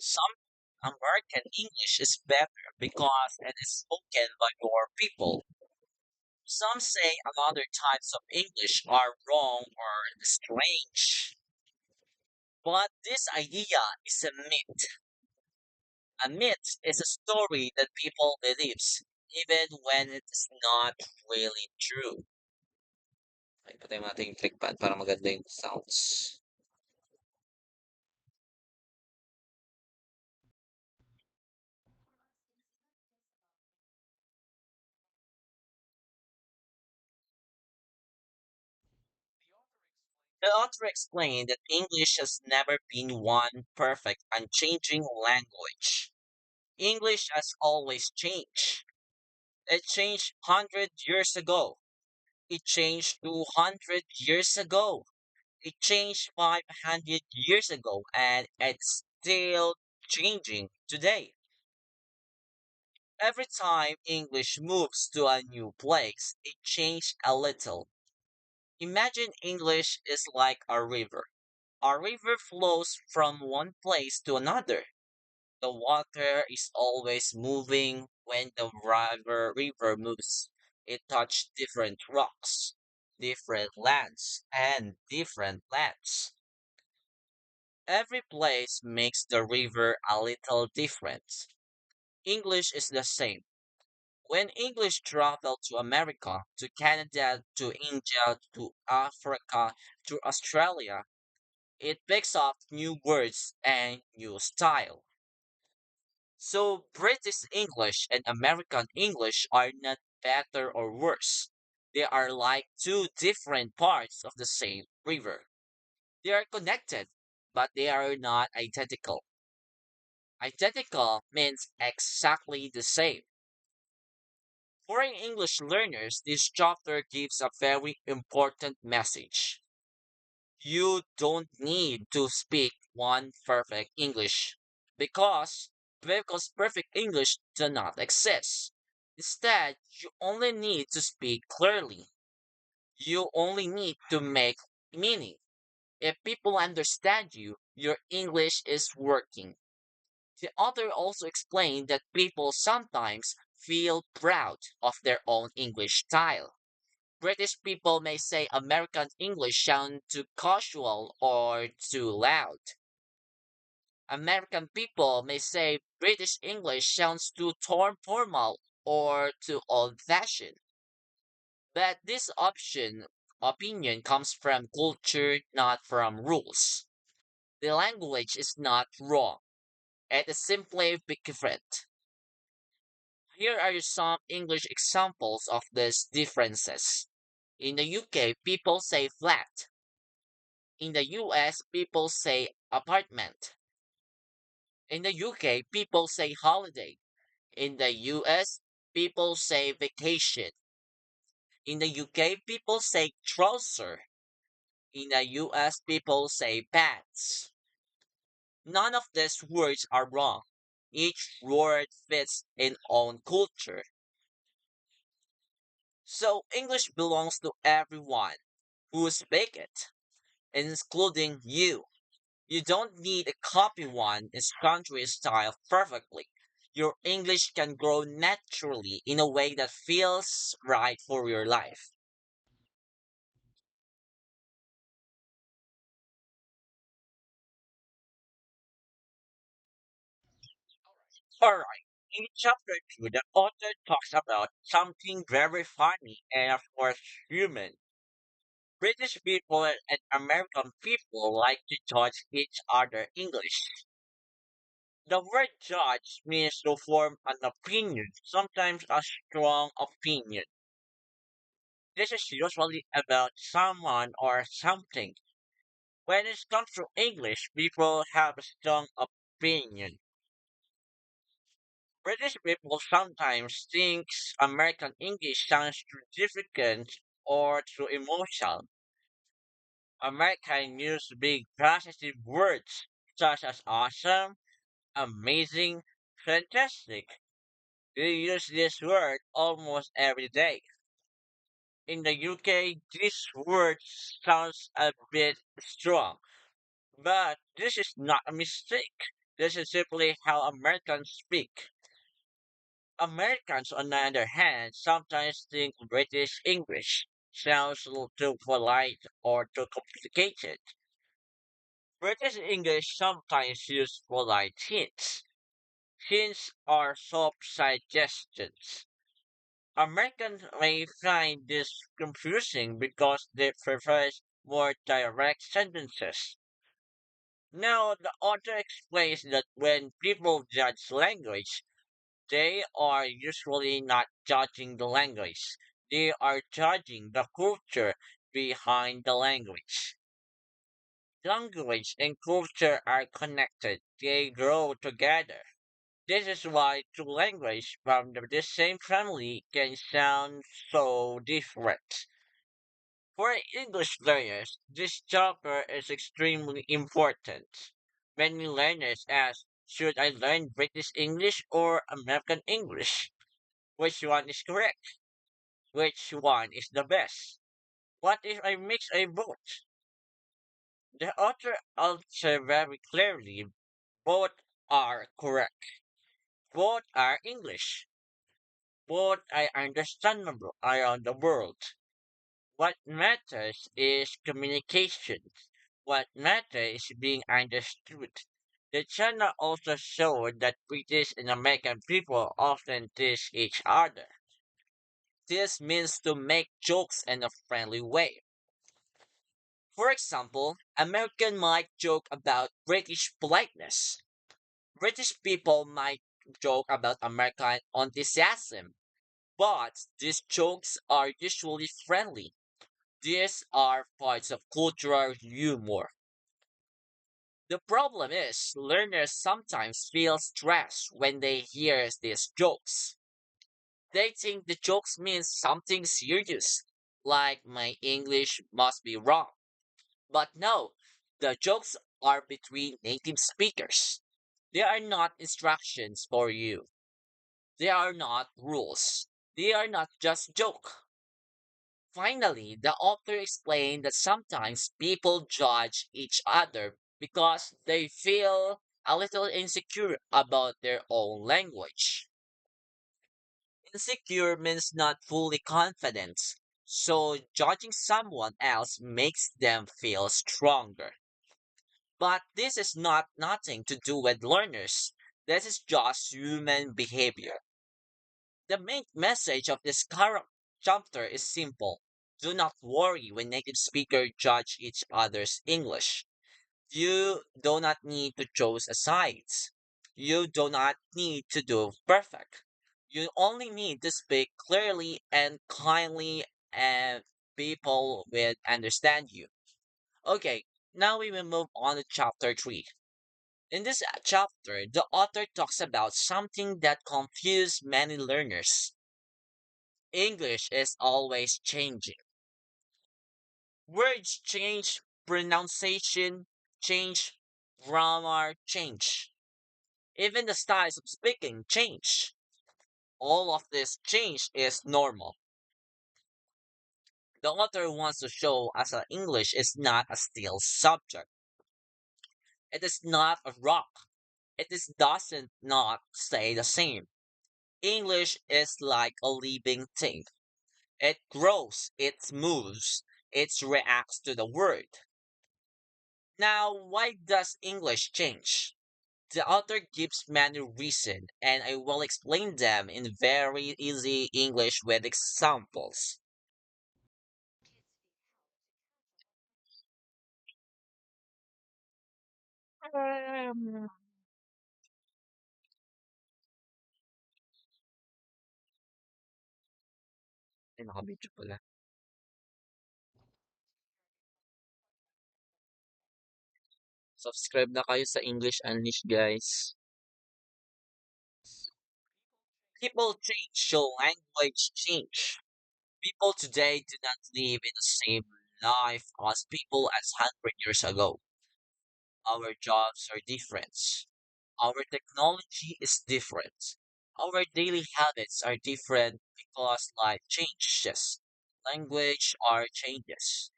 Some American English is better because it is spoken by your people. Some say other types of English are wrong or strange. But this idea is a myth. A myth is a story that people believes, even when it is not really true. Ay, patay mo natin yung clickpad para maganda yung sounds. The author explained that English has never been one perfect, unchanging language. English has always changed. It changed 100 years ago. It changed 200 years ago. It changed 500 years ago, and it's still changing today. Every time English moves to a new place, it changes a little. Imagine English is like a river. A river flows from one place to another. The water is always moving. When the river moves, it touches different rocks, different lands, and different plants. Every place makes the river a little different. English is the same. When English traveled to America, to Canada, to India, to Africa, to Australia, it picks up new words and new style. So British English and American English are not better or worse. They are like two different parts of the same river. They are connected, but they are not identical. Identical means exactly the same. Foreign English learners, this chapter gives a very important message. You don't need to speak one perfect English because perfect English does not exist. Instead, you only need to speak clearly. You only need to make meaning. If people understand you, your English is working. The author also explained that people sometimes feel proud of their own English style. British people may say American English sounds too casual or too loud. American people may say British English sounds too formal or too old fashioned. But this opinion comes from culture, not from rules. The language is not wrong. It is simply different. Here are some English examples of these differences. In the UK, people say flat. In the US, people say apartment. In the UK, people say holiday. In the US, people say vacation. In the UK, people say trouser. In the US, people say pants. None of these words are wrong. Each word fits in own culture. So English belongs to everyone who speak it, including you. You don't need to copy one's country style perfectly. Your English can grow naturally in a way that feels right for your life. Alright, in chapter 2, the author talks about something very funny and of course human. British people and American people like to judge each other English. The word judge means to form an opinion, sometimes a strong opinion. This is usually about someone or something. When it comes to English, people have a strong opinion. British people sometimes think American English sounds too difficult or too emotional. Americans use big positive words such as awesome, amazing, fantastic. They use this word almost every day. In the UK, this word sounds a bit strong, but this is not a mistake. This is simply how Americans speak. Americans, on the other hand, sometimes think British English sounds a little too polite or too complicated. British English sometimes use polite hints. Hints are soft suggestions. Americans may find this confusing because they prefer more direct sentences. Now, the author explains that when people judge language, they are usually not judging the language. They are judging the culture behind the language. Language and culture are connected. They grow together. This is why two languages from the same family can sound so different. For English learners, this chapter is extremely important. Many learners ask, should I learn British English or American English? Which one is correct? Which one is the best? What if I mix a both? The author answers very clearly, both are correct. Both are English. Both are understandable around the world. What matters is communication. What matters is being understood. The channel also showed that British and American people often tease each other. This means to make jokes in a friendly way. For example, American might joke about British politeness. British people might joke about American enthusiasm. But these jokes are usually friendly. These are parts of cultural humor. The problem is, learners sometimes feel stressed when they hear these jokes. They think the jokes means something serious, like my English must be wrong. But no, the jokes are between native speakers. They are not instructions for you. They are not rules. They are not just joke. Finally, the author explained that sometimes people judge each other because they feel a little insecure about their own language. Insecure means not fully confident, so judging someone else makes them feel stronger. But this is not nothing to do with learners. This is just human behavior. The main message of this current chapter is simple. Do not worry when native speakers judge each other's English. You do not need to choose a side. You do not need to do perfect. You only need to speak clearly and kindly, and people will understand you. Okay, now we will move on to chapter 3. In this chapter, the author talks about something that confused many learners. English is always changing. Words change, pronunciation change, grammar change. Even the styles of speaking change. All of this change is normal. The author wants to show us that English is not a still subject. It is not a rock. It is doesn't not stay the same. English is like a living thing. It grows, it moves, it reacts to the word. Now, why does English change? The author gives many reasons, and I will explain them in very easy English with examples. Ay, nakabidyo pala. Subscribe na kayo sa English Unleashed, guys. People change, so language change. People today do not live in the same life as people as 100 years ago. Our jobs are different. Our technology is different. Our daily habits are different because life changes. Language are changes.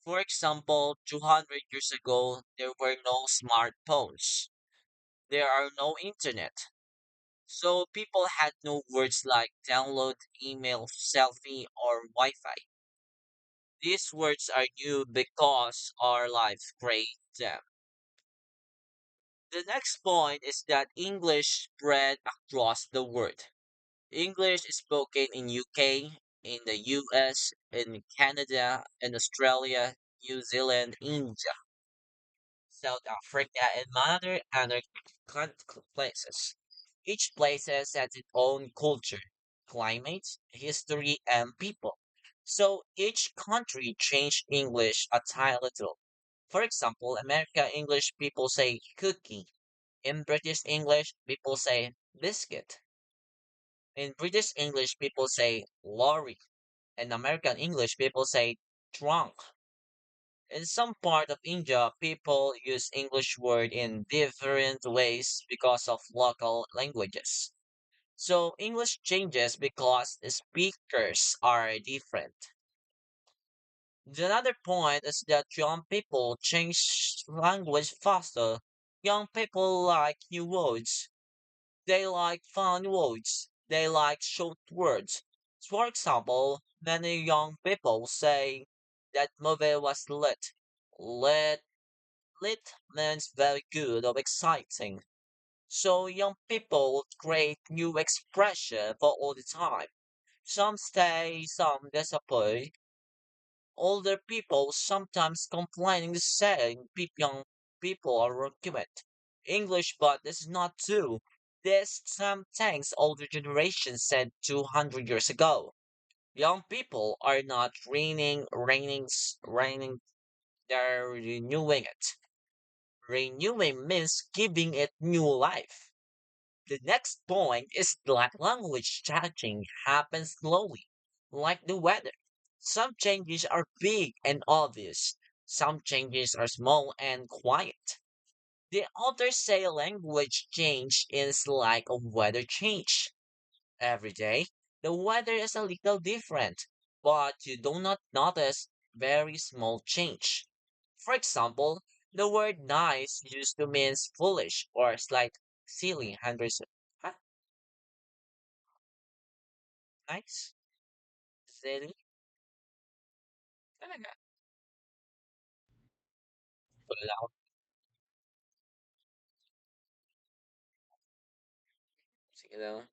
For example, 200 years ago, there were no smartphones. There are no internet. So people had no words like download, email, selfie, or Wi-Fi. These words are new because our lives create them. The next point is that English spread across the world. English is spoken in UK, in the US, in Canada, in Australia, New Zealand, India, South Africa, and many other places. Each place has its own culture, climate, history, and people. So each country changed English a tiny little. For example, American English people say cookie. In British English, people say biscuit. In British English, people say lorry. In American English, people say trunk. In some part of India, people use English word in different ways because of local languages. So English changes because the speakers are different. Another point is that young people change language faster. Young people like new words. They like fun words. They like short words. For example, many young people say that movie was lit. Lit, lit means very good or exciting. So young people create new expression for all the time. Some stay, some disappear. Older people sometimes complaining saying young people are argument English, but this is not true. There's some things older generations said 200 years ago. Young people are not raining, they're renewing it. Renewing means giving it new life. The next point is that language changing happens slowly, like the weather. Some changes are big and obvious. Some changes are small and quiet. The authors say language change is like a weather change. Every day, the weather is a little different, but you do not notice very small change. For example, the word nice used to mean foolish or slight silly. Huh? Nice? Silly? Talaga? Wala. Sige lang.